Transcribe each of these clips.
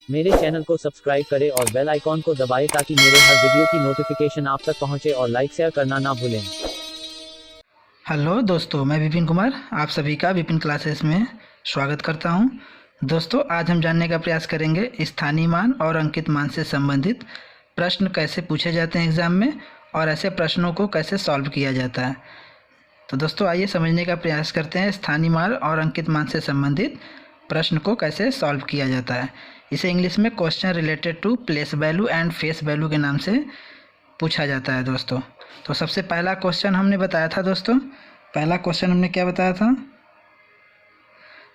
मेरे चैनल को सब्सक्राइब करें और बेल आइकॉन को दबाएं ताकि मेरे हर वीडियो की नोटिफिकेशन आप तक पहुंचे और लाइक शेयर करना ना भूलें। हेलो दोस्तों, मैं विपिन कुमार आप सभी का विपिन क्लासेस में स्वागत करता हूं। दोस्तों, आज हम जानने का प्रयास करेंगे स्थानीय मान और अंकित मान से संबंधित प्रश्न कैसे पूछे जाते हैं एग्ज़ाम में और ऐसे प्रश्नों को कैसे सॉल्व किया जाता है। तो दोस्तों, आइए समझने का प्रयास करते हैं स्थानीय मान और अंकित मान से संबंधित प्रश्न को कैसे सॉल्व किया जाता है। इसे इंग्लिश में question related to place value and face value के नाम से पूछा जाता है दोस्तों। तो सबसे पहला क्वेश्चन हमने बताया था दोस्तों, पहला क्वेश्चन हमने क्या बताया था?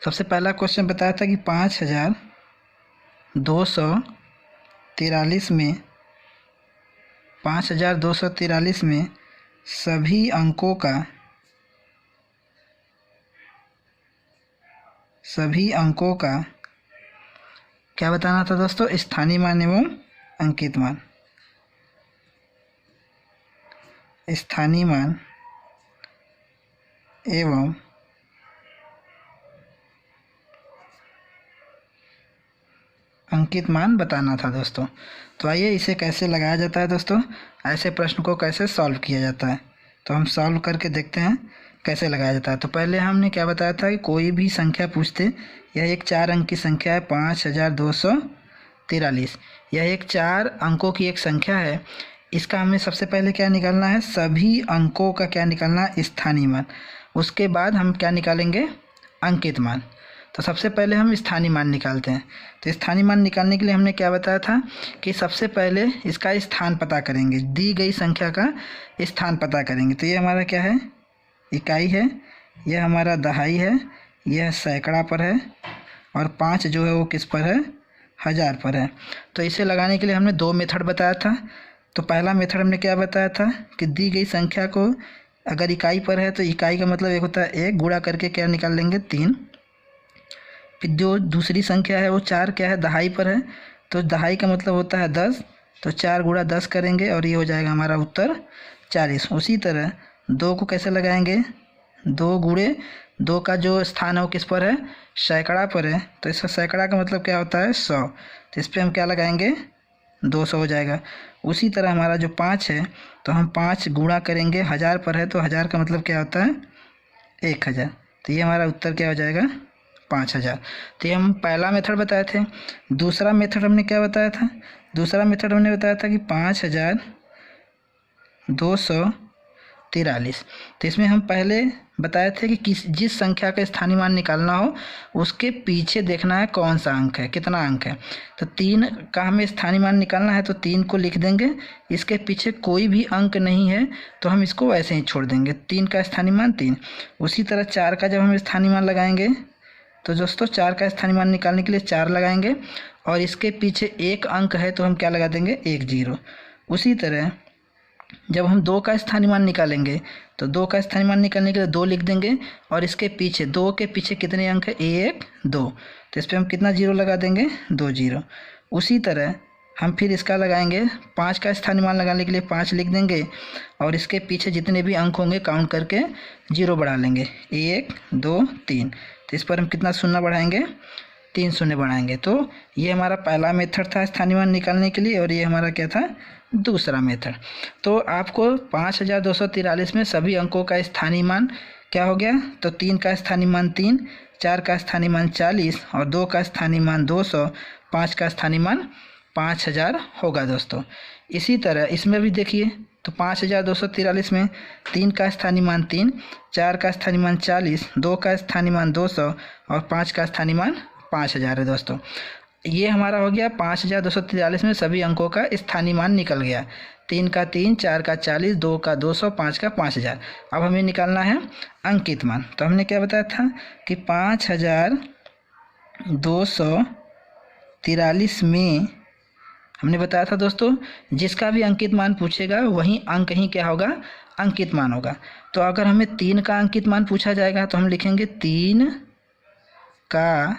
सबसे पहला क्वेश्चन बताया था कि 5243 में 5243 में सभी अंकों का क्या बताना था दोस्तों? स्थानीय मान एवं अंकित मान। स्थानीय मान एवं अंकित मान बताना था दोस्तों। तो आइए इसे कैसे लगाया जाता है दोस्तों, ऐसे प्रश्न को कैसे सॉल्व किया जाता है। तो हम सॉल्व करके देखते हैं कैसे लगाया जाता है। तो पहले हमने क्या बताया था कि कोई भी संख्या पूछते, यह एक 4 अंक की संख्या है 5243। यह एक 4 अंकों की एक संख्या है। इसका हमें सबसे पहले क्या निकालना है? सभी अंकों का क्या निकालना है? स्थानीय मान। उसके बाद हम क्या निकालेंगे? अंकित मान। तो सबसे पहले हम स्थानीय मान निकालते हैं। तो स्थानीय मान निकालने के लिए हमने क्या बताया था कि सबसे पहले इसका स्थान पता करेंगे, दी गई संख्या का स्थान पता करेंगे। तो ये हमारा क्या है? इकाई है, यह हमारा दहाई है, यह सैकड़ा पर है और 5 जो है वो किस पर है? 1000 पर है। तो इसे लगाने के लिए हमने 2 मेथड बताया था। तो पहला मेथड हमने क्या बताया था कि दी गई संख्या को अगर इकाई पर है तो इकाई का मतलब एक होता है 1, गुणा करके क्या निकाल लेंगे? 3। फिर जो दूसरी संख्या है वो 4 क्या है? दहाई पर है, तो दहाई का मतलब होता है 10। तो 4 गुणा 10 करेंगे और ये हो जाएगा हमारा उत्तर 40। उसी तरह 2 को कैसे लगाएंगे? 2 गुणे 2 का जो स्थान है वो किस पर है? सैकड़ा पर है। तो इसका सैकड़ा का मतलब क्या होता है? 100। तो इस पर हम क्या लगाएंगे? 200 हो जाएगा। उसी तरह हमारा जो 5 है, तो हम 5 गुणा करेंगे, 1000 पर है तो 1000 का मतलब क्या होता है? 1000। तो ये हमारा उत्तर क्या हो जाएगा? 5000। तो ये हम पहला मेथड बताए थे। दूसरा मेथड हमने क्या बताया था? दूसरा मेथड हमने बताया था कि 5243। तो इसमें हम पहले बताए थे कि जिस संख्या का स्थानीय मान निकालना हो उसके पीछे देखना है कौन सा अंक है, कितना अंक है। तो 3 का हमें स्थानीय मान निकालना है तो 3 को लिख देंगे। इसके पीछे कोई भी अंक नहीं है तो हम इसको वैसे ही छोड़ देंगे। 3 का स्थानीय मान 3। उसी तरह 4 का जब हम स्थानीय मान लगाएंगे तो दोस्तों 4 का स्थानीय मान निकालने के लिए 4 लगाएंगे और इसके पीछे 1 अंक है तो हम क्या लगा देंगे? 1 0। उसी तरह जब हम 2 का स्थानीय मान निकालेंगे तो 2 का स्थानीय मान निकालने के लिए 2 लिख देंगे और इसके पीछे 2 के पीछे कितने अंक है? 1 2। तो इस पर हम कितना 0 लगा देंगे? 2 0। उसी तरह हम फिर इसका लगाएंगे, 5 का स्थानीय मान लगाने के लिए 5 लिख देंगे और इसके पीछे जितने भी अंक होंगे काउंट करके 0 बढ़ा लेंगे, 1 2 3। तो इस पर हम कितना शून्य बढ़ाएंगे? 3 शून्य बढ़ाएंगे। तो ये हमारा पहला मेथड था स्थानीय मान निकालने के लिए और ये हमारा क्या था? दूसरा मेथड। तो आपको 5243 में सभी अंकों का स्थानीय मान क्या हो गया? तो 3 का स्थानीय मान 3, 4 का स्थानीय मान 40 और 2 का स्थानीय मान 200, 5 का स्थानीय मान 5000 होगा दोस्तों। इसी तरह इसमें भी देखिए, तो 5243 में 3 का स्थानीय मान 3, 4 का स्थानीय मान 40, 2 का स्थानीय मान 200 और 5 का स्थानीय मान 5000 है दोस्तों। ये हमारा हो गया 5243 में सभी अंकों का स्थानीय मान निकल गया। 3 का 3, 4 का 40, 2 का 200, 5 का 5000। अब हमें निकालना है अंकित मान। तो हमने क्या बताया था कि 5243 में हमने बताया था दोस्तों जिसका भी अंकित मान पूछेगा वही अंक ही क्या होगा? अंकित मान होगा। तो अगर हमें 3 का अंकित मान पूछा जाएगा तो हम लिखेंगे 3 का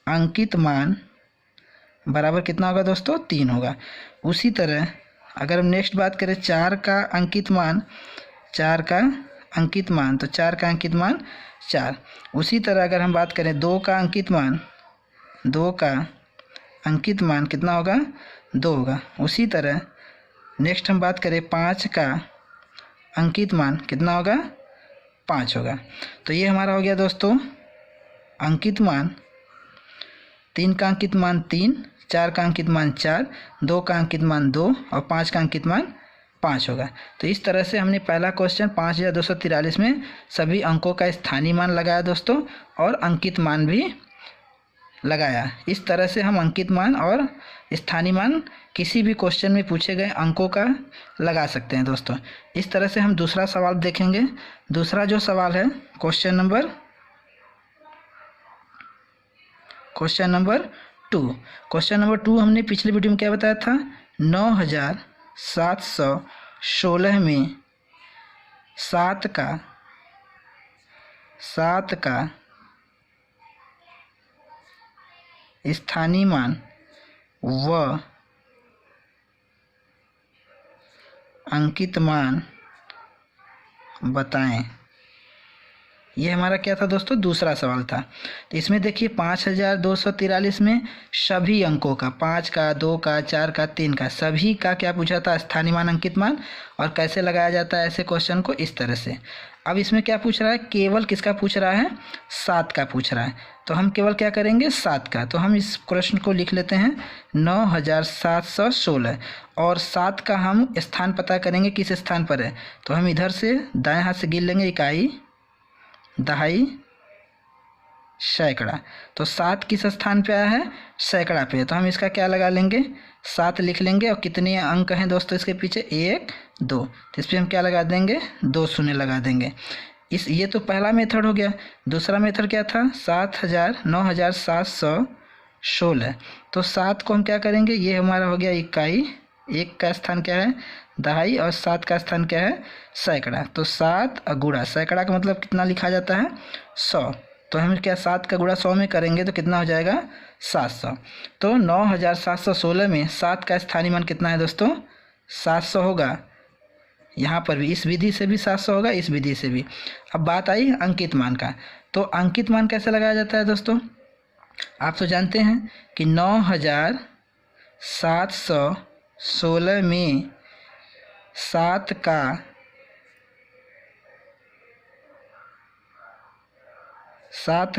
अंकित मान बराबर कितना होगा दोस्तों? 3 होगा। उसी तरह अगर हम नेक्स्ट बात करें 4 का अंकित मान, 4 का अंकित मान, तो 4 का अंकित मान 4। उसी तरह अगर हम बात करें 2 का अंकित मान, 2 का अंकित मान कितना होगा, 2 होगा। उसी तरह नेक्स्ट हम बात करें 5 का अंकित मान कितना होगा, 5 होगा। तो ये हमारा हो गया दोस्तों अंकित मान। 3 का अंकित मान 3, 4 का अंकित मान 4, 2 का अंकित मान 2 और 5 का अंकित मान 5 होगा। तो इस तरह से हमने पहला क्वेश्चन 5243 में सभी अंकों का स्थानीय मान लगाया दोस्तों, और अंकित मान भी लगाया। इस तरह से हम अंकित मान और स्थानीय मान किसी भी क्वेश्चन में पूछे गए अंकों का लगा सकते हैं दोस्तों। इस तरह से हम दूसरा सवाल देखेंगे। दूसरा जो सवाल है क्वेश्चन नंबर 2। क्वेश्चन नंबर 2 हमने पिछले वीडियो में क्या बताया था, 9716 में 7 का स्थानीय मान व अंकित मान बताएं। ये हमारा क्या था दोस्तों, दूसरा सवाल था। तो इसमें देखिए 5243 में सभी अंकों का, 5 का, 2 का, 4 का, 3 का, सभी का क्या पूछा था, स्थानीय मान अंकित मान। और कैसे लगाया जाता है ऐसे क्वेश्चन को, इस तरह से। अब इसमें क्या पूछ रहा है, केवल किसका पूछ रहा है, 7 का पूछ रहा है। तो हम केवल क्या करेंगे, 7 का। तो हम इस प्रश्न को लिख लेते हैं 9716, और 7 का हम स्थान पता करेंगे किस स्थान पर है। तो हम इधर से दाएं हाथ से गिन लेंगे, इकाई, दहाई, सैकड़ा। तो 7 किस स्थान पे आया है, सैकड़ा पे। तो हम इसका क्या लगा लेंगे, 7 लिख लेंगे। और कितने अंक हैं दोस्तों इसके पीछे, 1 2। तो इस पर हम क्या लगा देंगे, 2 शून्य लगा देंगे। ये तो पहला मेथड हो गया। दूसरा मेथड क्या था, 9716। तो 7 को हम क्या करेंगे, ये हमारा हो गया इकाई, 1 का स्थान क्या है, दहाई, और 7 का स्थान क्या है, सैकड़ा। तो 7 गुणा सैकड़ा का मतलब कितना लिखा जाता है, 100। तो हम क्या 7 का गुणा 100 में करेंगे तो कितना हो जाएगा, 700। तो 9716 में 7 का स्थानीय मान कितना है दोस्तों, 700 होगा। यहाँ पर भी इस विधि से भी 700 होगा, इस विधि से भी। अब बात आई अंकित मान का। तो अंकित मान कैसे लगाया जाता है दोस्तों, आप तो जानते हैं कि 9716 में 7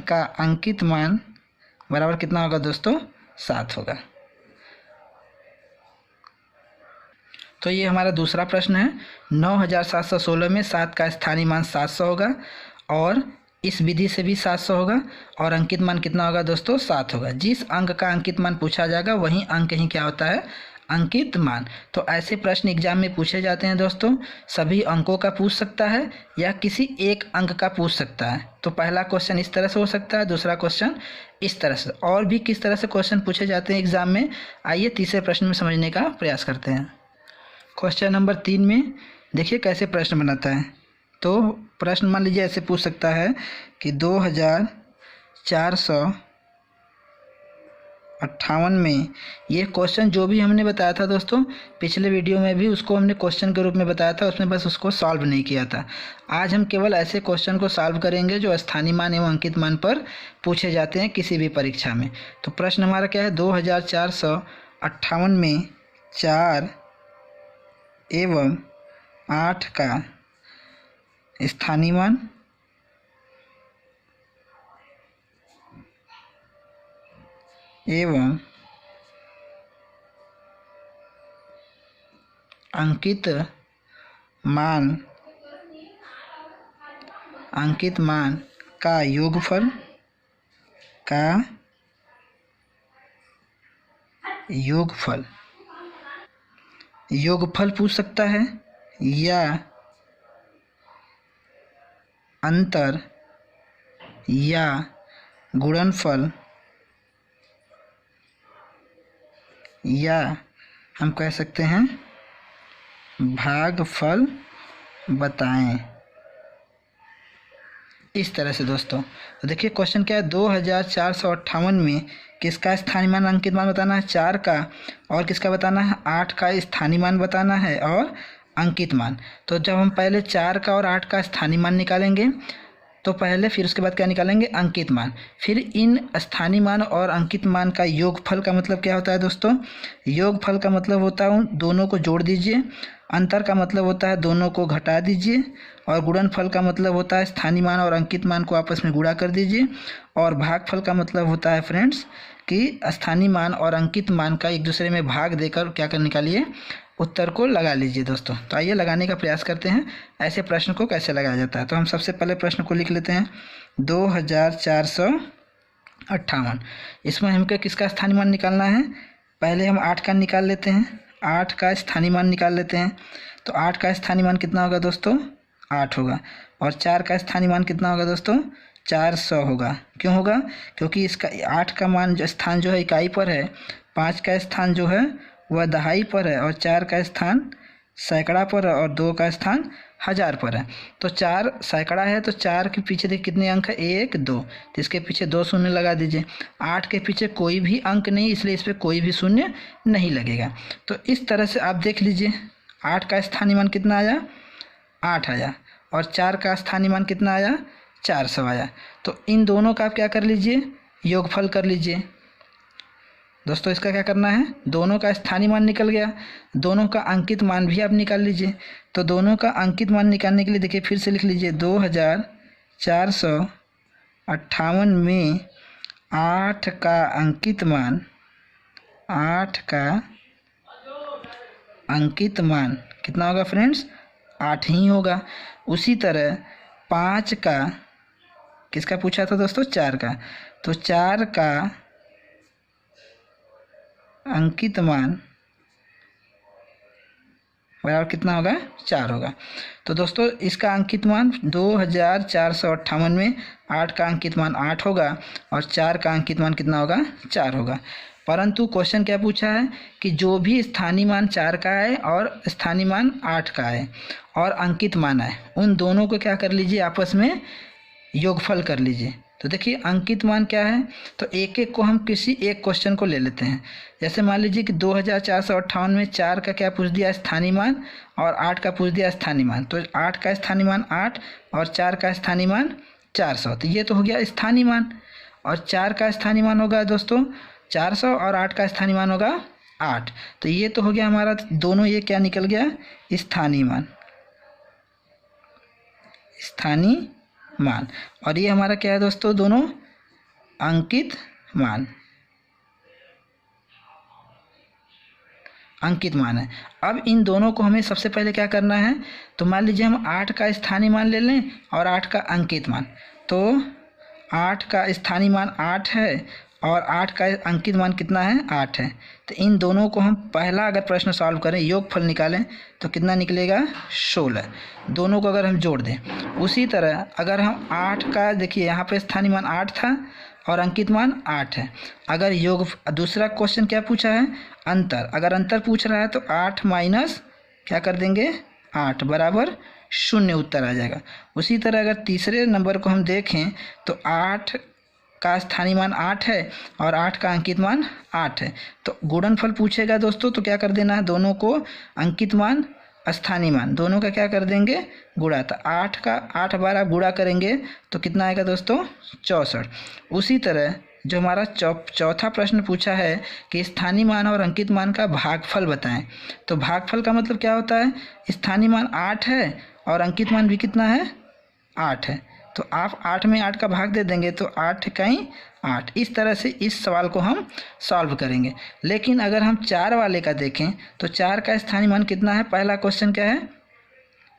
का अंकित मान बराबर कितना होगा दोस्तों, 7 होगा। तो ये हमारा दूसरा प्रश्न है। 9716 में 7 का स्थानीय मान 700 होगा, और इस विधि से भी 700 होगा, और अंकित मान कितना होगा दोस्तों, 7 होगा। जिस अंक का अंकित मान पूछा जाएगा वही अंक ही क्या होता है, अंकित मान। तो ऐसे प्रश्न एग्जाम में पूछे जाते हैं दोस्तों। सभी अंकों का पूछ सकता है या किसी एक अंक का पूछ सकता है। तो पहला क्वेश्चन इस तरह से हो सकता है, दूसरा क्वेश्चन इस तरह से। और भी किस तरह से क्वेश्चन पूछे जाते हैं एग्जाम में, आइए तीसरे प्रश्न में समझने का प्रयास करते हैं। क्वेश्चन नंबर 3 में देखिए कैसे प्रश्न बनाता है। तो प्रश्न मान लीजिए ऐसे पूछ सकता है कि 2458 में, ये क्वेश्चन जो भी हमने बताया था दोस्तों पिछले वीडियो में भी, उसको हमने क्वेश्चन के रूप में बताया था, उसमें बस उसको सॉल्व नहीं किया था। आज हम केवल ऐसे क्वेश्चन को सॉल्व करेंगे जो स्थानीय मान एवं अंकित मान पर पूछे जाते हैं किसी भी परीक्षा में। तो प्रश्न हमारा क्या है, 2458 में 4 एवं 8 का स्थानीय मान एवं अंकित मान का योगफल पूछ सकता है, या अंतर या गुणनफल, या हम कह सकते हैं भागफल बताएं। इस तरह से दोस्तों। तो देखिए क्वेश्चन क्या है, 2458 में किसका स्थानीय मान अंकित मान बताना है, 4 का, और किसका बताना है, 8 का स्थानीय मान बताना है, और अंकित मान। तो जब हम पहले 4 का और 8 का स्थानीय मान निकालेंगे तो पहले फिर उसके बाद क्या निकालेंगे, अंकित मान। फिर इन स्थानीय मान और अंकित मान का योगफल का मतलब क्या होता है दोस्तों, योगफल का मतलब होता है उन दोनों को जोड़ दीजिए, अंतर का मतलब होता है दोनों को घटा दीजिए, और गुणनफल का मतलब होता है स्थानीय मान और अंकित मान को आपस में गुणा कर दीजिए, और भागफल का मतलब होता है फ्रेंड्स कि स्थानीय मान और अंकित मान का एक दूसरे में भाग देकर क्या कर निकालिए, उत्तर को लगा लीजिए दोस्तों। तो आइए लगाने का प्रयास करते हैं ऐसे प्रश्न को कैसे लगाया जाता है। तो हम सबसे पहले प्रश्न को लिख लेते हैं 2458। इसमें हमको किसका स्थानीय मान निकालना है, पहले हम 8 का निकाल लेते हैं, 8 का स्थानीय मान निकाल लेते हैं। तो 8 का स्थानीय मान कितना होगा दोस्तों, 8 होगा, और 4 का स्थानीय मान कितना होगा दोस्तों, 400 होगा। क्यों होगा, क्योंकि इसका 8 का मान जो स्थान जो है इकाई पर है, 5 का स्थान जो है वह दहाई पर है, और 4 का स्थान सैकड़ा पर है, और 2 का स्थान हज़ार पर है। तो 4 सैकड़ा है तो 4 के पीछे देखिए कितने अंक है, 1 2, तो इसके पीछे 2 शून्य लगा दीजिए। 8 के पीछे कोई भी अंक नहीं, इसलिए इस पर कोई भी शून्य नहीं लगेगा। तो इस तरह से आप देख लीजिए 8 का स्थानीय मान कितना आया, 8 आया, और 4 का स्थानीय मान कितना आया, 400 आया। तो इन दोनों का आप क्या कर लीजिए, योगफल कर लीजिए दोस्तों। इसका क्या करना है, दोनों का स्थानीय मान निकल गया, दोनों का अंकित मान भी आप निकाल लीजिए। तो दोनों का अंकित मान निकालने के लिए देखिए फिर से लिख लीजिए 2458 में 8 का अंकित मान, 8 का अंकित मान कितना होगा फ्रेंड्स, 8 ही होगा। उसी तरह 5 का, किसका पूछा था दोस्तों, 4 का, तो 4 का अंकित मान बराबर कितना होगा, 4 होगा। तो दोस्तों इसका अंकित मान 2458 में 8 का अंकित मान 8 होगा, और 4 का अंकित मान कितना होगा, 4 होगा। परंतु क्वेश्चन क्या पूछा है कि जो भी स्थानीय मान 4 का है और स्थानीय मान 8 का है और अंकित मान है, उन दोनों को क्या कर लीजिए, आपस में योगफल कर लीजिए। तो देखिए अंकित मान क्या है, तो एक एक को हम किसी एक क्वेश्चन को ले लेते हैं। जैसे मान लीजिए कि 2458 में 4 का क्या पूछ दिया, स्थानीय मान, और 8 का पूछ दिया स्थानीय मान। तो 8 का स्थानीय मान 8 और 4 का स्थानीय मान 400, तो ये तो हो गया स्थानीय मान। और 4 का स्थानीय मान होगा दोस्तों 400, और 8 का स्थानीय मान होगा 8। तो ये तो हो गया हमारा दोनों, ये क्या निकल गया, स्थानीय मान, स्थानीय मान। और ये हमारा क्या है दोस्तों, दोनों अंकित मान, अंकित मान है। अब इन दोनों को हमें सबसे पहले क्या करना है, तो मान लीजिए हम 8 का स्थानीय मान ले लें और 8 का अंकित मान। तो 8 का स्थानीय मान 8 है और 8 का अंकित मान कितना है, 8 है। तो इन दोनों को हम पहला अगर प्रश्न सॉल्व करें, योगफल निकालें, तो कितना निकलेगा, 16। दोनों को अगर हम जोड़ दें, उसी तरह अगर हम 8 का, देखिए यहाँ पे स्थानीय मान 8 था और अंकित मान 8 है। अगर योग, दूसरा क्वेश्चन क्या पूछा है, अंतर। अगर अंतर पूछ रहा है तो 8 माइनस क्या कर देंगे, 8 बराबर 0 उत्तर आ जाएगा। उसी तरह अगर तीसरे नंबर को हम देखें तो 8 का स्थानीय मान 8 है और 8 का अंकित मान 8 है। तो गुणनफल पूछेगा दोस्तों, तो क्या कर देना है, दोनों को अंकित मान स्थानीय मान दोनों का क्या कर देंगे, गुणा। तो 8 का 8 बार आप गुणा करेंगे तो कितना आएगा दोस्तों, 64। उसी तरह जो हमारा चौथा प्रश्न पूछा है कि स्थानीय मान और अंकित मान का भागफल बताएं। तो भागफल का मतलब क्या होता है, स्थानीय मान 8 है और अंकित मान भी कितना है, 8 है। तो आप 8 में 8 का भाग दे देंगे तो 8 कहीं 8। इस तरह से इस सवाल को हम सॉल्व करेंगे। लेकिन अगर हम 4 वाले का देखें तो 4 का स्थानीय मान कितना है, पहला क्वेश्चन क्या है,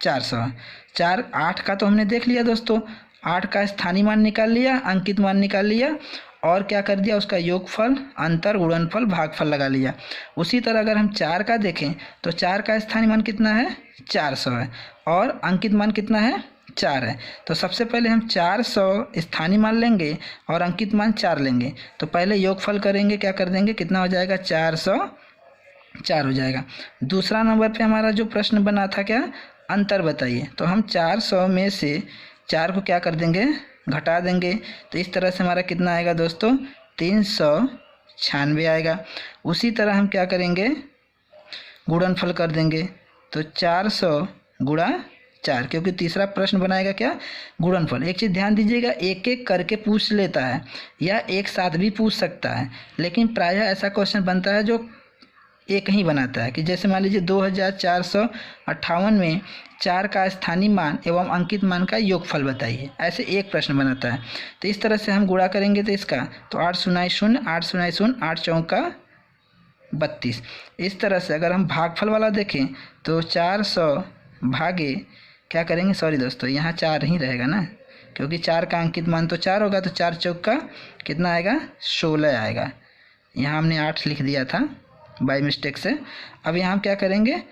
400। 4 8 का तो हमने देख लिया दोस्तों, 8 का स्थानीय मान निकाल लिया, अंकित मान निकाल लिया, और क्या कर दिया, उसका योगफल, अंतर, गुणनफल, भागफल लगा लिया। उसी तरह अगर हम 4 का देखें तो 4 का स्थानीय मान कितना है, 400 है, और अंकित मान कितना है, 4 है। तो सबसे पहले हम 400 स्थानीय मान लेंगे और अंकित मान 4 लेंगे। तो पहले योगफल करेंगे, क्या कर देंगे, कितना हो जाएगा, 404 हो जाएगा। दूसरा नंबर पे हमारा जो प्रश्न बना था, क्या, अंतर बताइए। तो हम 400 में से 4 को क्या कर देंगे, घटा देंगे। तो इस तरह से हमारा कितना आएगा दोस्तों, 396 आएगा। उसी तरह हम क्या करेंगे, गुणनफल कर देंगे। तो 400 गुणा 4, क्योंकि तीसरा प्रश्न बनाएगा क्या, गुणनफल। एक चीज़ ध्यान दीजिएगा, एक एक करके पूछ लेता है या एक साथ भी पूछ सकता है, लेकिन प्रायः ऐसा क्वेश्चन बनता है जो एक ही बनाता है कि जैसे मान लीजिए 2458 में 4 का स्थानीय मान एवं अंकित मान का योगफल बताइए, ऐसे एक प्रश्न बनाता है। तो इस तरह से हम गुणा करेंगे तो इसका तो 8 शून्य 0, 8 शून्य 0, 8 चौका 32। इस तरह से अगर हम भागफल वाला देखें तो 400 भागे क्या करेंगे, सॉरी दोस्तों यहाँ 4 ही रहेगा ना, क्योंकि 4 का अंकित मान तो 4 होगा, तो 4 चौका कितना आएगा, 16 आएगा। यहाँ हमने 8 लिख दिया था बाय मिस्टेक से। अब यहाँ हम क्या करेंगे,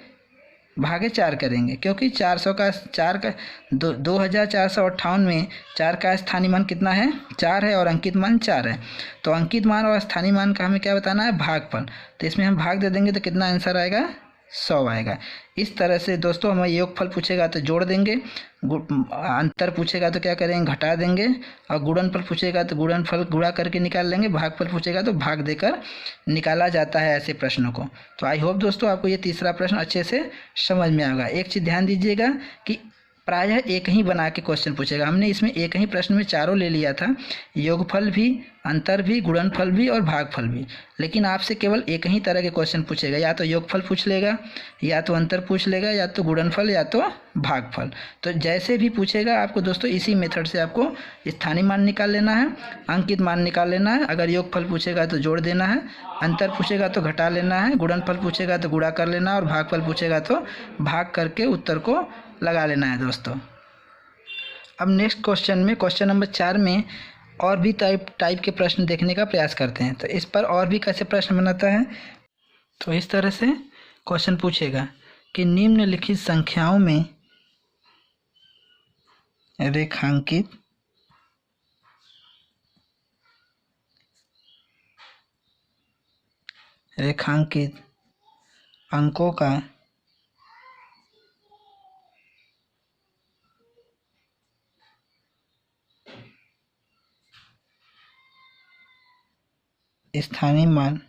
भागे 4 करेंगे, क्योंकि 2458 में 4 का स्थानीय मान कितना है, 4 है, और अंकित मान 4 है। तो अंकित मान और स्थानीय मान का हमें क्या बताना है, भागफल। तो इसमें हम भाग दे देंगे तो कितना आंसर आएगा, 100 आएगा। इस तरह से दोस्तों हमें योगफल पूछेगा तो जोड़ देंगे, अंतर पूछेगा तो क्या करेंगे, घटा देंगे, और गुणनफल पूछेगा तो गुणनफल गुणा करके निकाल लेंगे, भागफल पूछेगा तो भाग देकर निकाला जाता है ऐसे प्रश्नों को। तो आई होप दोस्तों आपको ये तीसरा प्रश्न अच्छे से समझ में आएगा। एक चीज़ ध्यान दीजिएगा कि प्रायः एक ही बना के क्वेश्चन पूछेगा। हमने इसमें एक ही प्रश्न में चारों ले लिया था, योगफल भी, अंतर भी, गुणनफल भी और भागफल भी, लेकिन आपसे केवल एक ही तरह के क्वेश्चन पूछेगा, या तो योगफल पूछ लेगा, या तो अंतर पूछ लेगा, या तो गुणनफल, या तो भागफल। तो जैसे भी पूछेगा आपको दोस्तों इसी मेथड से आपको स्थानीय मान निकाल लेना है, अंकित मान निकाल लेना है। अगर योगफल पूछेगा तो जोड़ देना है, अंतर पूछेगा तो घटा लेना है, गुणनफल पूछेगा तो गुणा कर लेना, और भागफल पूछेगा तो भाग करके उत्तर को लगा लेना है दोस्तों। अब नेक्स्ट क्वेश्चन में, क्वेश्चन नंबर 4 में और भी टाइप के प्रश्न देखने का प्रयास करते हैं। तो इस पर और भी कैसे प्रश्न बनाता है, तो इस तरह से क्वेश्चन पूछेगा कि निम्नलिखित संख्याओं में रेखांकित अंकों का स्थानीय मान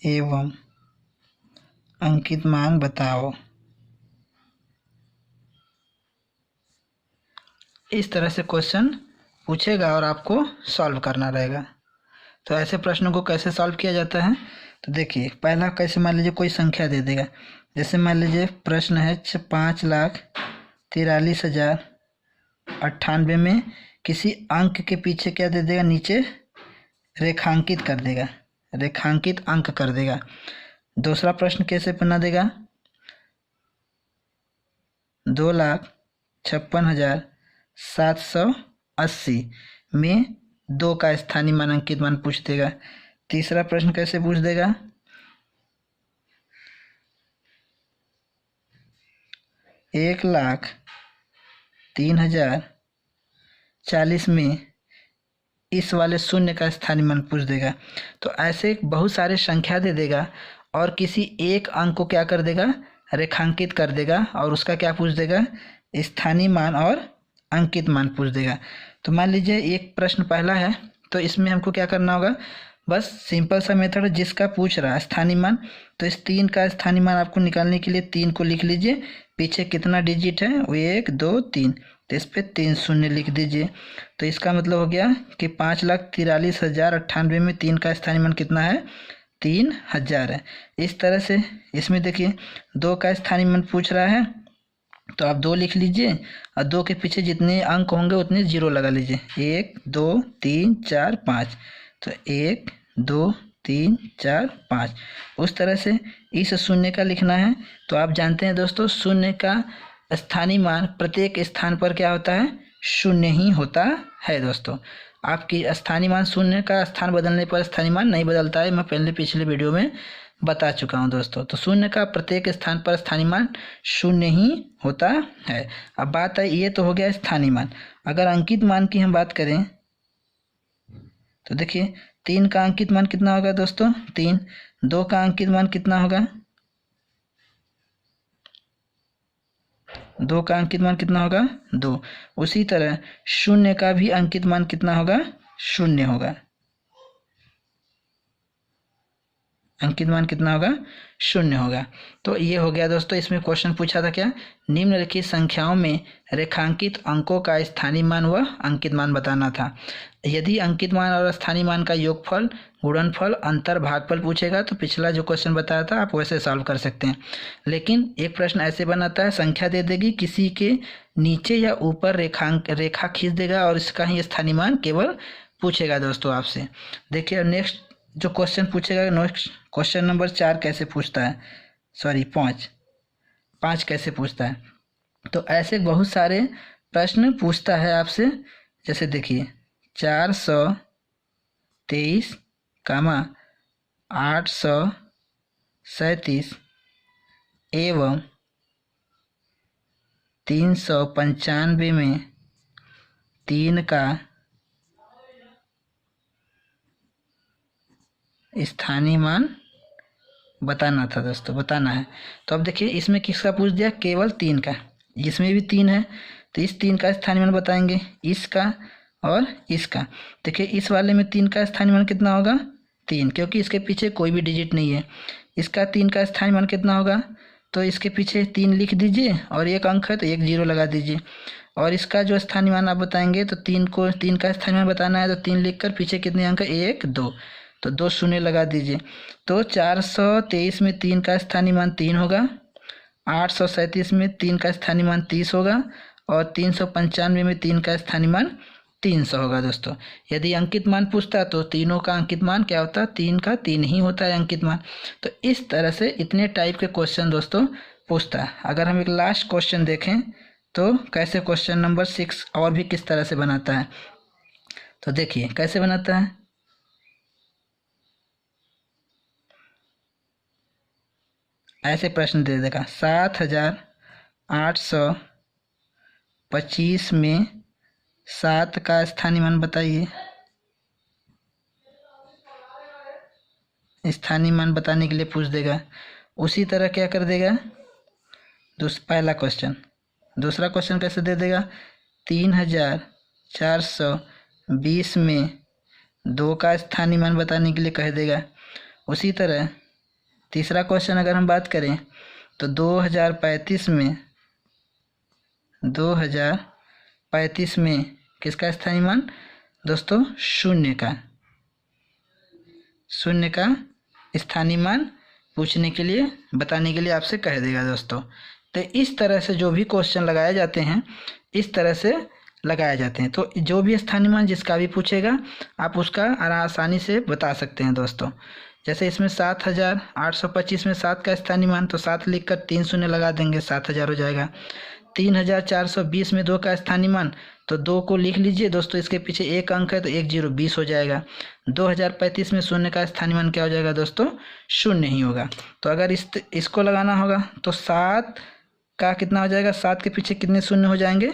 एवं अंकित मान बताओ। इस तरह से क्वेश्चन पूछेगा और आपको सॉल्व करना रहेगा। तो ऐसे प्रश्नों को कैसे सॉल्व किया जाता है, तो देखिए पहला कैसे, मान लीजिए कोई संख्या दे देगा, जैसे मान लीजिए प्रश्न है 5,43,098 में किसी अंक के पीछे क्या दे देगा, नीचे रेखांकित कर देगा, रेखांकित अंक कर देगा। दूसरा प्रश्न कैसे बना देगा, 2,56,780 में 2 का स्थानीय मान अंकित मान पूछ देगा। तीसरा प्रश्न कैसे पूछ देगा, 1,03,040 में इस वाले शून्य का स्थानीय मान पूछ देगा। तो ऐसे बहुत सारे संख्या दे देगा और किसी एक अंक को क्या कर देगा, रेखांकित कर देगा, और उसका क्या पूछ देगा, स्थानीय मान और अंकित मान पूछ देगा। तो मान लीजिए एक प्रश्न पहला है, तो इसमें हमको क्या करना होगा, बस सिंपल सा मेथड, जिसका पूछ रहा है स्थानीय मान, तो इस 3 का स्थानीय मान आपको निकालने के लिए 3 को लिख लीजिए, पीछे कितना डिजिट है, वो 1 2 3, तो इस पर 3 शून्य लिख दीजिए। तो इसका मतलब हो गया कि 5,43,098 में 3 का स्थानीय मान कितना है, 3,000 है। इस तरह से इसमें देखिए 2 का स्थानीय मान पूछ रहा है, तो आप 2 लिख लीजिए, और 2 के पीछे जितने अंक होंगे उतने 0 लगा लीजिए, 1 2 3 4 5, तो 1 2 3 4 5। उस तरह से इस शून्य का लिखना है। तो आप जानते हैं दोस्तों, शून्य का स्थानीय मान प्रत्येक स्थान पर क्या होता है, शून्य ही होता है दोस्तों। आपकी स्थानीय मान, शून्य का स्थान बदलने पर स्थानीय मान नहीं बदलता है, मैं पहले पिछले वीडियो में बता चुका हूं दोस्तों। तो शून्य का प्रत्येक स्थान पर स्थानीय मान शून्य ही होता है। अब बात है, ये तो हो गया स्थानीय मान। अगर अंकित मान की हम बात करें तो देखिए 3 का अंकित मान कितना होगा दोस्तों, 3। 2 का अंकित मान कितना होगा, 2 का अंकित मान कितना होगा, 2। उसी तरह शून्य का भी अंकित मान कितना होगा, 0 होगा। अंकित मान कितना होगा, 0 होगा। तो ये हो गया दोस्तों, इसमें क्वेश्चन पूछा था क्या, निम्नलिखित संख्याओं में रेखांकित अंकों का स्थानीय मान व अंकित मान बताना था। यदि अंकित मान और स्थानीय मान का योगफल, गुणनफल, अंतर, भागफल पूछेगा तो पिछला जो क्वेश्चन बताया था आप वैसे सॉल्व कर सकते हैं। लेकिन एक प्रश्न ऐसे बनाता है, संख्या दे देगी, किसी के नीचे या ऊपर रेखा खींच देगा और इसका ही स्थानीय मान केवल पूछेगा दोस्तों आपसे। देखिए नेक्स्ट जो क्वेश्चन पूछेगा, नेक्स्ट क्वेश्चन नंबर 4 कैसे पूछता है, सॉरी 5 कैसे पूछता है। तो ऐसे बहुत सारे प्रश्न पूछता है आपसे। जैसे देखिए 423, 837 एवं 395 में 3 का स्थानीय मान बताना था दोस्तों, बताना है। तो अब देखिए इसमें किसका पूछ दिया, केवल 3 का, इसमें भी 3 है तो इस 3 का स्थानीय मान बताएंगे, इसका और इसका। देखिए इस वाले में 3 का स्थानीय मान कितना होगा, 3, क्योंकि इसके पीछे कोई भी डिजिट नहीं है। इसका 3 का स्थानीय मान कितना होगा, तो इसके पीछे 3 लिख दीजिए और एक अंक है तो एक 0 लगा दीजिए। और इसका जो स्थानीय मान आप बताएंगे तो 3 का स्थानीय मान बताना है तो 3 लिख कर पीछे कितने अंक है, 1 2, तो 2 शून्य लगा दीजिए। तो 423 में 3 का स्थानीय मान 3 होगा, 837 में 3 का स्थानीय मान 30 होगा और 395 में 3 का स्थानीय मान 300 होगा दोस्तों। यदि अंकित मान पूछता तो तीनों का अंकित मान क्या होता है, 3 का 3 ही होता है अंकित मान। तो इस तरह से इतने टाइप के क्वेश्चन दोस्तों पूछता है। अगर हम एक लास्ट क्वेश्चन देखें तो कैसे क्वेश्चन नंबर 6 और भी किस तरह से बनाता है, तो देखिए कैसे बनाता है। ऐसे प्रश्न दे देगा, 7825 में 7 का स्थानीय मान बताइए। स्थानीय मान बताने के लिए पूछ देगा। उसी तरह क्या कर देगा, पहला क्वेश्चन, दूसरा क्वेश्चन कैसे दे देगा, 3420 में 2 का स्थानीय मान बताने के लिए कह देगा। उसी तरह तीसरा क्वेश्चन अगर हम बात करें तो 2035 में किसका स्थानीय मान दोस्तों, 0 का स्थानीय मान पूछने के लिए, बताने के लिए आपसे कह देगा दोस्तों। तो इस तरह से जो भी क्वेश्चन लगाए जाते हैं इस तरह से लगाए जाते हैं। तो जो भी स्थानीय मान जिसका भी पूछेगा आप उसका आसानी से बता सकते हैं दोस्तों। जैसे इसमें 7825 में 7 का स्थानीय मान, तो 7 लिख कर 3 शून्य लगा देंगे, 7000 हो जाएगा। 3420 में 2 का स्थानीय मान, तो 2 को लिख लीजिए दोस्तों, इसके पीछे एक अंक है तो 1 0 20 हो जाएगा। 2035 में 0 का स्थानीय मान क्या हो जाएगा दोस्तों, 0 ही होगा। तो अगर इसको लगाना होगा तो 7 का कितना हो जाएगा, 7 के पीछे कितने शून्य हो जाएंगे,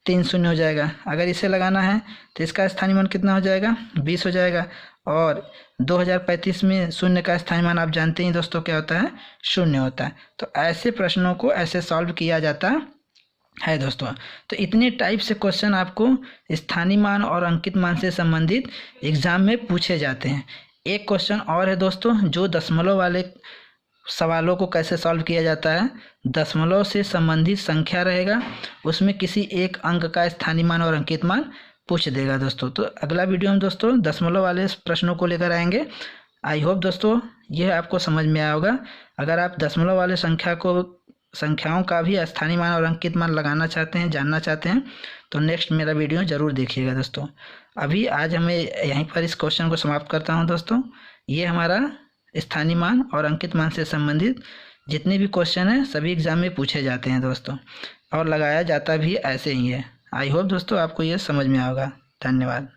3 शून्य हो जाएगा। अगर इसे लगाना है तो इसका स्थानीय मान कितना हो जाएगा, 20 हो जाएगा। और 2035 में 0 का स्थानीय मान आप जानते हैं दोस्तों क्या होता है, 0 होता है। तो ऐसे प्रश्नों को ऐसे सॉल्व किया जाता है दोस्तों। तो इतने टाइप से क्वेश्चन आपको स्थानीय मान और अंकित मान से संबंधित एग्जाम में पूछे जाते हैं। एक क्वेश्चन और है दोस्तों, जो दशमलव वाले सवालों को कैसे सॉल्व किया जाता है। दशमलव से संबंधित संख्या रहेगा, उसमें किसी एक अंक का स्थानीय मान और अंकित मान पूछ देगा दोस्तों। तो अगला वीडियो में दोस्तों दशमलव वाले प्रश्नों को लेकर आएंगे। आई होप दोस्तों यह आपको समझ में आया होगा। अगर आप दशमलव वाले संख्याओं का भी स्थानीय मान और अंकित मान लगाना चाहते हैं, जानना चाहते हैं, तो नेक्स्ट मेरा वीडियो ज़रूर देखिएगा दोस्तों। अभी आज हमें यहीं पर इस क्वेश्चन को समाप्त करता हूं दोस्तों। ये हमारा स्थानीय मान और अंकित मान से संबंधित जितने भी क्वेश्चन हैं सभी एग्जाम में पूछे जाते हैं दोस्तों, और लगाया जाता भी ऐसे ही है। आई होप दोस्तों आपको ये समझ में आएगा। धन्यवाद।